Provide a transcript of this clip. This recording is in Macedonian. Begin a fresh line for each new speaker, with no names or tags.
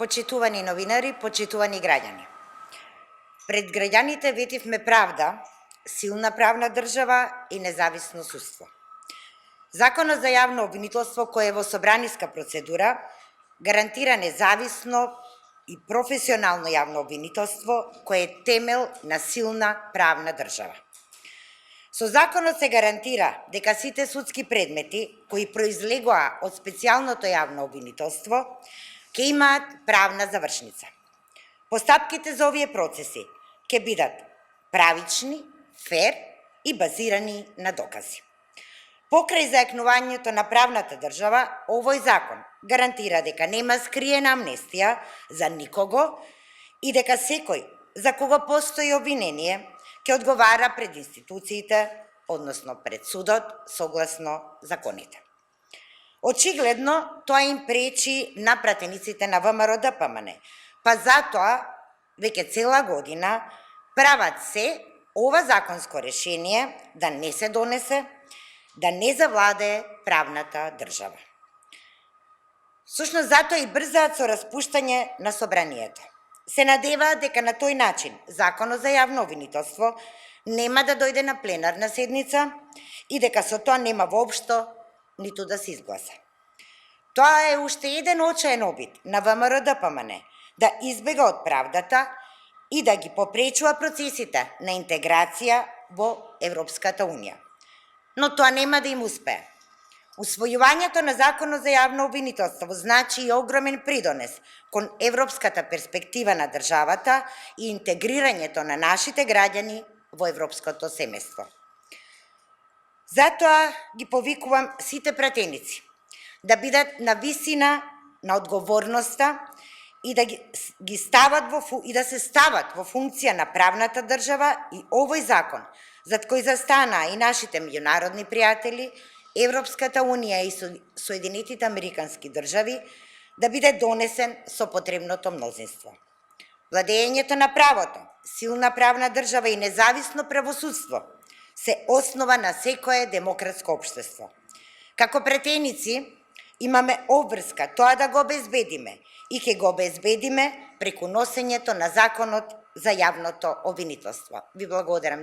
Почитувани новинари, почитувани граѓани. Пред граѓаните ветивме правда, силна правна држава и независно судство. Законот за јавно обвинителство, кој е во собраниска процедура, гарантира независно и професионално јавно обвинителство, кој е темел на силна правна држава. Со законот се гарантира дека сите судски предмети кои произлегоа од специјалното јавно обвинителство ќе имаат правна завршница. Постапките за овие процеси ќе бидат правични, фер и базирани на докази. Покрај зајакнувањето на правната држава, овој закон гарантира дека нема скриена амнестија за никого и дека секој за кого постои обвинение ќе одговара пред институциите, односно пред судот, согласно законите. Очигледно, тоа им пречи на пратениците на ВМРО-ДПМН, па затоа веќе цела година прават се ова законско решение да не се донесе, да не завладее правната држава. Сушност, затоа и брзаат со распуштање на собранието. Се надеваат дека на тој начин законот за јавно обвинителство нема да дојде на пленарна седница и дека со тоа нема воопшто ниту да се изгласа. Тоа е уште еден очаен обид на ВМРО-ДПМН да избега од правдата и да ги попречува процесите на интеграција во Европската Унија. Но тоа нема да им успее. Усвојувањето на законот за јавно обвинителство значи и огромен придонес кон европската перспектива на државата и интегрирањето на нашите граѓани во европското семејство. Затоа ги повикувам сите пратеници да бидат на висина на одговорноста и да се стават во функција на правната држава и овој закон, зад кој застанаа и нашите меѓународни пријатели, Европската Унија и Соединетите Американски држави, да биде донесен со потребното мнозинство. Владењето на правото, силна правна држава и независно правосудство се основа на секое демократско општество. Како пратеници имаме обврска тоа да го обезбедиме и ќе го обезбедиме преку носењето на законот за јавното обвинителство. Ви благодарам.